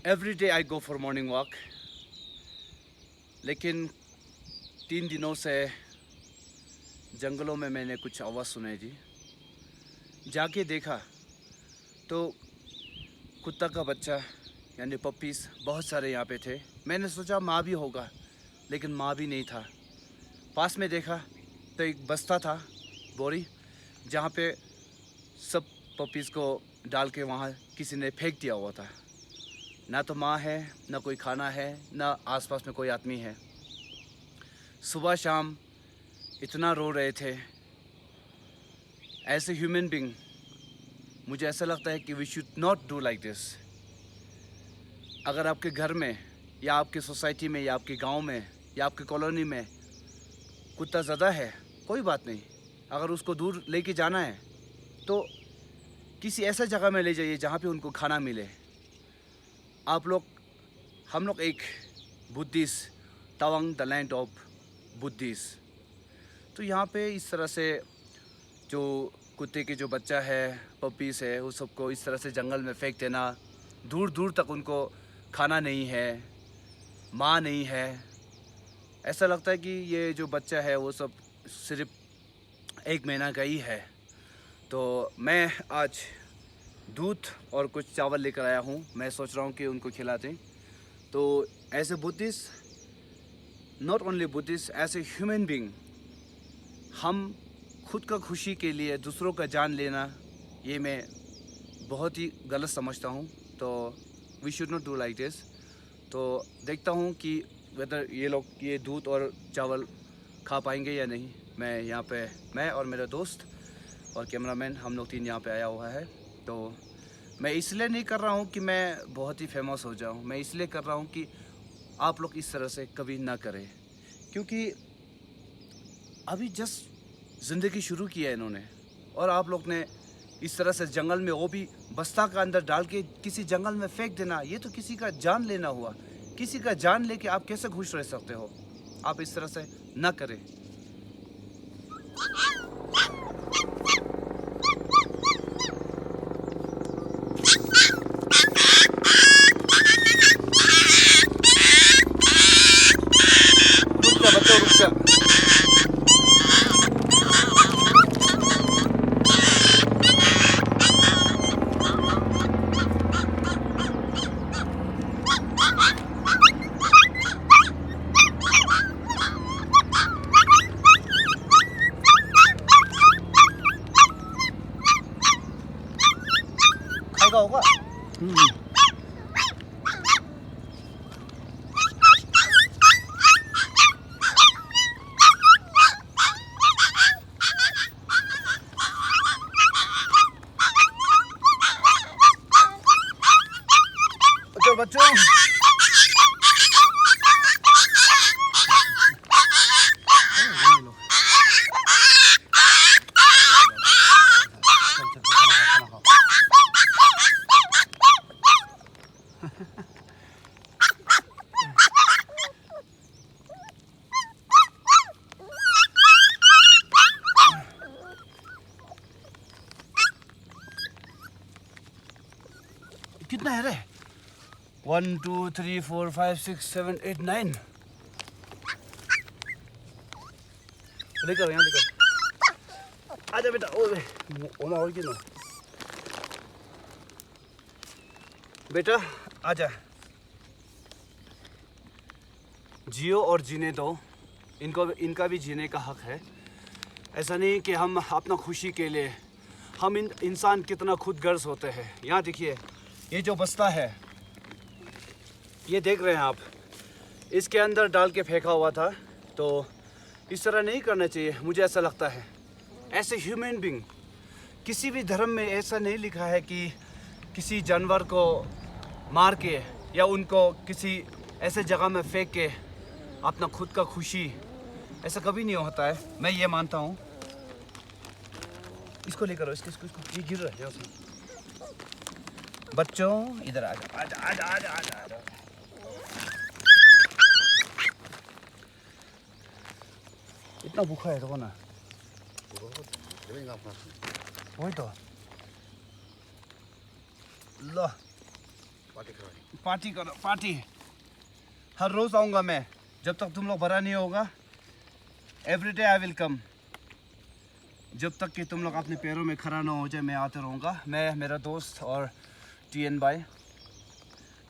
Every day I go for morning walk. लेकिन 3 दिनों से जंगलों में मैंने कुछ आवाज़ सुनाई जी। जाके देखा तो कुत्ता का बच्चा यानी पपीज़ बहुत सारे यहाँ पे थे। मैंने सोचा माँ भी होगा, लेकिन माँ भी नहीं था। पास में देखा तो एक बस्ता था, बोरी, जहाँ पे सब पपीज़ को डाल के वहाँ किसी ने फेंक दिया हुआ था। ना तो माँ है, ना कोई खाना है, ना आसपास में कोई आदमी है। सुबह शाम इतना रो रहे थे। एज ए ह्यूमन बीइंग मुझे ऐसा लगता है कि we should not do like this. अगर आपके घर में या आपकी सोसाइटी में या आपके गांव में या आपकी कॉलोनी में कुत्ता ज़्यादा है, कोई बात नहीं। अगर उसको दूर लेके जाना है तो किसी ऐसा जगह में ले जाइए जहाँ पे उनको खाना मिले। हम लोग एक Buddhist, Tawang the land of Buddhist. तो यहाँ पे इस तरह से जो कुत्ते के जो बच्चा है, पपीज़ है, उस सबको इस तरह से जंगल में फेंक देना, दूर दूर तक उनको खाना नहीं है, माँ नहीं है। ऐसा लगता है कि ये जो बच्चा है वो सब सिर्फ 1 महीना का ही है। तो मैं आज दूध और कुछ चावल लेकर आया हूँ। मैं सोच रहा हूँ कि उनको खिलाते। तो as a Buddhist, not only Buddhist, as a human being, हम खुद का खुशी के लिए दूसरों का जान लेना, ये मैं बहुत ही गलत समझता हूँ। तो we should not do like this. तो देखता हूँ कि वेदर ये लोग ये दूध और चावल खा पाएंगे या नहीं। मैं यहाँ पे, मैं और मेरा दोस्त और कैमरामैन, हम लोग 3 यहाँ पे आया हुआ है। तो मैं इसलिए नहीं कर रहा हूँ कि मैं बहुत ही फेमस हो जाऊँ, मैं इसलिए कर रहा हूँ कि आप लोग इस तरह से कभी ना करें। क्योंकि अभी जस्ट ज़िंदगी शुरू की है इन्होंने, और आप लोग ने इस तरह से जंगल में, वो भी बस्ता का अंदर डाल के किसी जंगल में फेंक देना, ये तो किसी का जान लेना हुआ। किसी का जान लेके आप कैसे खुश रह सकते हो? आप इस तरह से ना करें। रुक जा बच्चों, रुक जा। खाएगा होगा। बच्चों बच्चों, कितना है रे? 1 2 3 4 5 6 7 8 9। लेकर यहाँ लेकर आजा बेटा। ओ माहौल की नो बेटा, आजा। जियो और जीने दो, इनका भी जीने का हक है। ऐसा नहीं कि हम अपना खुशी के लिए, हम इंसान कितना खुदगर्ज होते हैं। यहाँ देखिए, ये जो बस्ता है, ये देख रहे हैं आप, इसके अंदर डाल के फेंका हुआ था। तो इस तरह नहीं करना चाहिए, मुझे ऐसा लगता है। ऐसे ह्यूमन बीइंग, किसी भी धर्म में ऐसा नहीं लिखा है कि किसी जानवर को मार के या उनको किसी ऐसे जगह में फेंक के अपना खुद का खुशी, ऐसा कभी नहीं होता है। मैं ये मानता हूँ। इसको लेकर, इसको ये गिर रहा है यहाँ से। बच्चों इधर आजा आजा आजा आजा आजा आजा। इतना भूखा है तो ना, वही तो लो पार्टी करो पार्टी। हर रोज आऊँगा मैं जब तक तुम लोग भरा नहीं होगा। Every day I will come. जब तक कि तुम लोग अपने पैरों में खड़ा ना हो जाए मैं आते रहूँगा। मैं, मेरा दोस्त और टीएन भाई।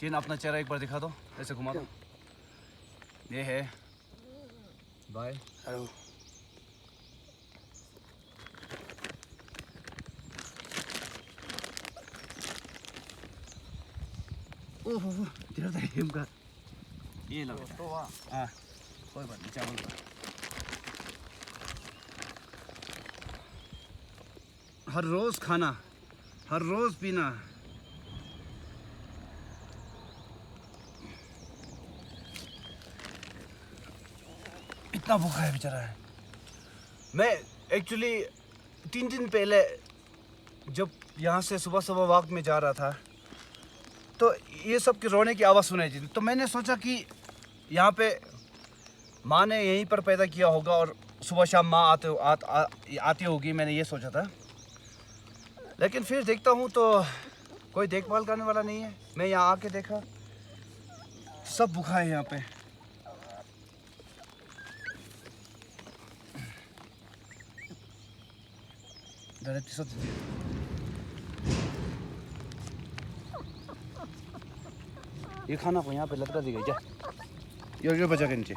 टीएन अपना चेहरा एक बार दिखा दो, ऐसे घुमा दो। ये है भाई। हेलो। ओह तेरा टाइम का ये लो तो हाँ कोई बात नहीं, चावल का। हर रोज खाना, हर रोज पीना। इतना भूखा है बेचारा है। मैं एक्चुअली 3 दिन पहले जब यहाँ से सुबह सुबह वक्त में जा रहा था तो ये सब की रोने की आवाज़ सुनाई थी। तो मैंने सोचा कि यहाँ पे माँ ने यहीं पर पैदा किया होगा और सुबह शाम माँ आती होगी, मैंने ये सोचा था। लेकिन फिर देखता हूँ तो कोई देखभाल करने वाला नहीं है। मैं यहाँ आके देखा सब भूखा है यहाँ पे। ये खाना को यहाँ पे लटका दी गई क्या? ये बचा के नीचे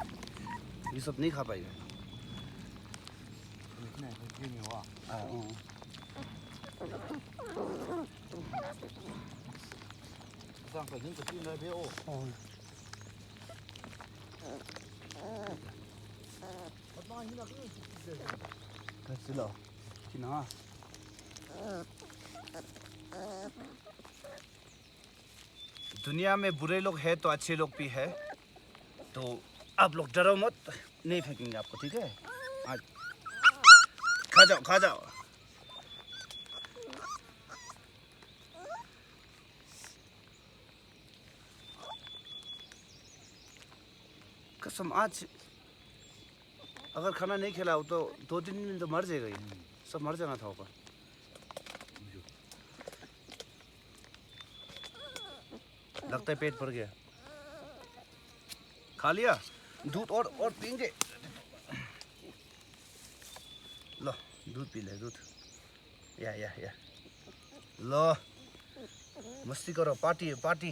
ये सब नहीं खा पाएगा। दुनिया में बुरे लोग हैं तो अच्छे लोग भी हैं, तो आप लोग डरो मत, नहीं फेंकेंगे आपको, ठीक है? आज खा जाओ खा जाओ। कसम आज अगर खाना नहीं खिलाओ तो 2-3 दिन तो मर जाएगा। ये सब मर जाना था ऊपर। लगता है पेट भर गया। खा लिया दूध और पीएंगे। लो दूध पी ले दूध। या लो मस्ती करो, पार्टी पार्टी।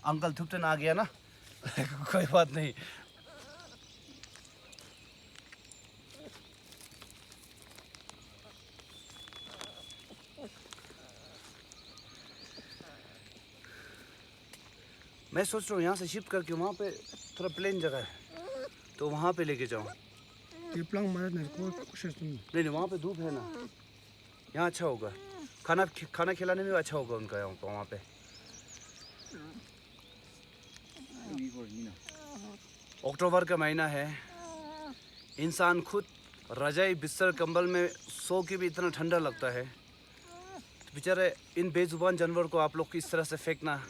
अंकल थुपटन आ गया ना कोई बात नहीं। मैं सोच रहा हूँ यहाँ से शिफ्ट करके वहाँ पे थोड़ा प्लेन जगह है तो वहाँ पे लेके जाऊँ। नहीं वहाँ पे धूप है ना, यहाँ अच्छा होगा। खाना खिलाने में भी अच्छा होगा उनका यहाँ वहाँ पे। अक्टूबर का महीना है, इंसान खुद रजाई बिस्तर कंबल में सो के भी इतना ठंडा लगता है। तो बेचारे इन बेजुबान जानवर को आप लोग किस तरह से फेंकना,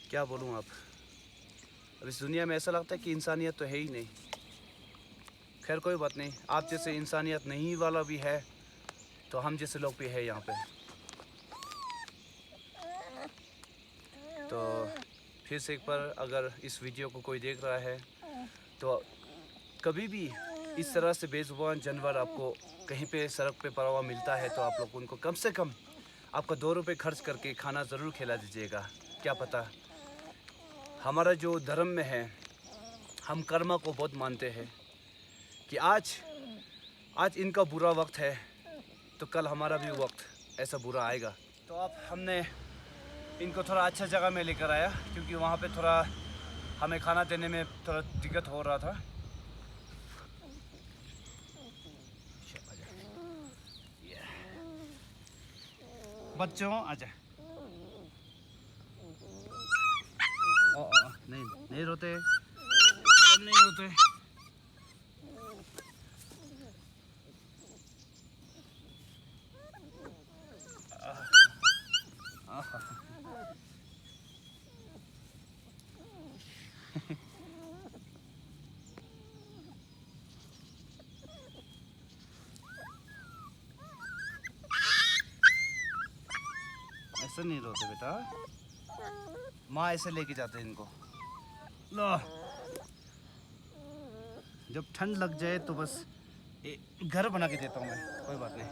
क्या बोलूँ आप। अब इस दुनिया में ऐसा लगता है कि इंसानियत तो है ही नहीं। खैर कोई बात नहीं, आप जैसे इंसानियत नहीं वाला भी है तो हम जैसे लोग भी है यहाँ पे। तो फिर से एक बार अगर इस वीडियो को कोई देख रहा है तो कभी भी इस तरह से बेजुबान जानवर आपको कहीं पे सड़क पे पड़ा हुआ मिलता है तो आप लोग उनको कम से कम आपका 2 रुपये खर्च करके खाना ज़रूर खिला दीजिएगा। क्या पता हमारा जो धर्म में है, हम कर्मा को बहुत मानते हैं कि आज इनका बुरा वक्त है तो कल हमारा भी वक्त ऐसा बुरा आएगा। तो अब हमने इनको थोड़ा अच्छा जगह में लेकर आया क्योंकि वहाँ पे थोड़ा हमें खाना देने में थोड़ा दिक्कत हो रहा था। बच्चों आजा। नहीं रोते, नहीं रोते। ऐसा नहीं रोते बेटा, माँ ऐसे लेके जाते हैं इनको। लो, जब ठंड लग जाए तो बस घर बना के देता हूँ मैं, कोई बात नहीं।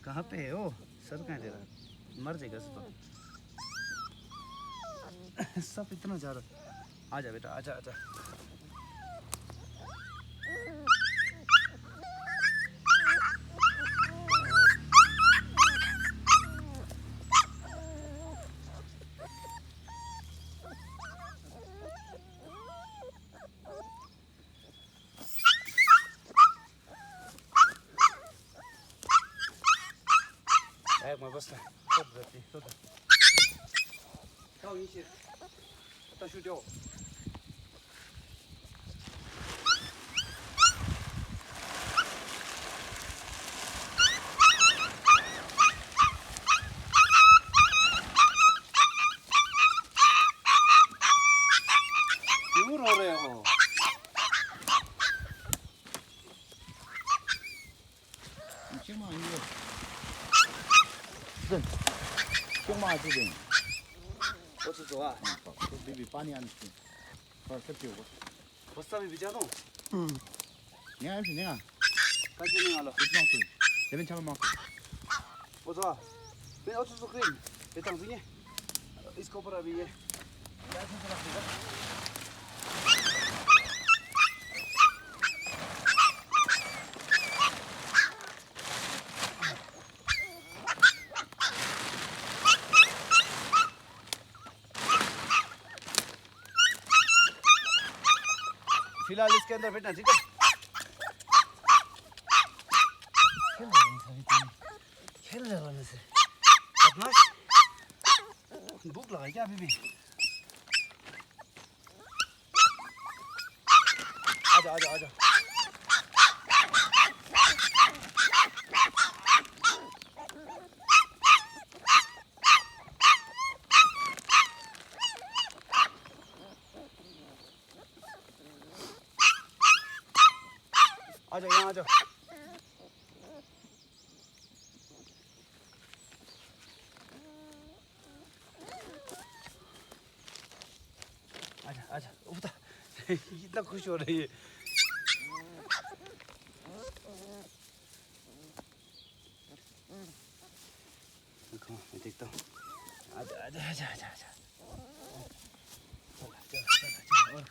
कहाँ पे है वो? सर कहाँ दे रहा है? मर जाएगा सब। सब इतना जा रहा। आजा बेटा, आजा आजा।哎，我不是，这不是的，这的。跳一些，再去掉。क्यों रो रहे हो?我是说啊，बस्ता में भिजा दूँ? कैसे नहीं आलो? वो तो मैं और तो क्रीम देता हूँ तुझे। इसके ऊपर अभी ये लाइसेंस रख देगा। फिलहाल इसके अंदर बैठना, ठीक है? खेल रहे हो से बदमाश। भूख लगा क्या अभी भी? आजा आजा आजा। आजा यहाँ आजा। आजा आजा उठा। इतना खुश हो रही है। देखो मैं देखता हूँ। आजा आजा आजा आजा आजा। चला चला चला चला और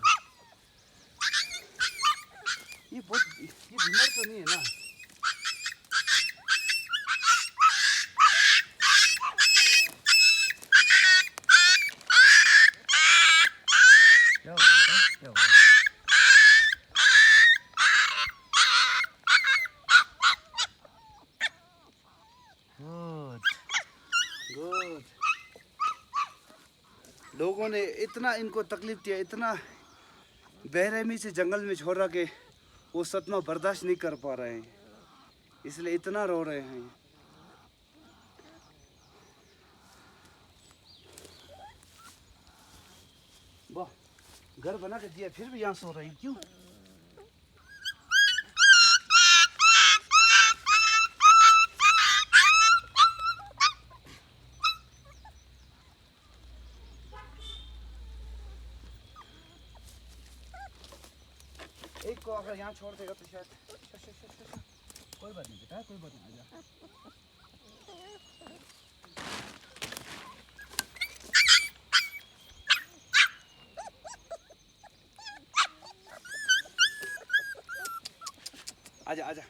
ये बीमार तो नहीं है ना? क्या हुआ बेटा? क्या हुआ? Good good. लोगों ने इतना इनको तकलीफ दिया, इतना बेरहमी से जंगल में छोड़ा के वो सदमा बर्दाश्त नहीं कर पा रहे हैं, इसलिए इतना रो रहे हैं। वाह, घर बना के दिया फिर भी यहाँ सो रहे हैं, क्यों? एक को अगर यहाँ छोड़ देगा तो शायद कोई बात नहीं बेटा, कोई बात नहीं। आजा आजा आजा।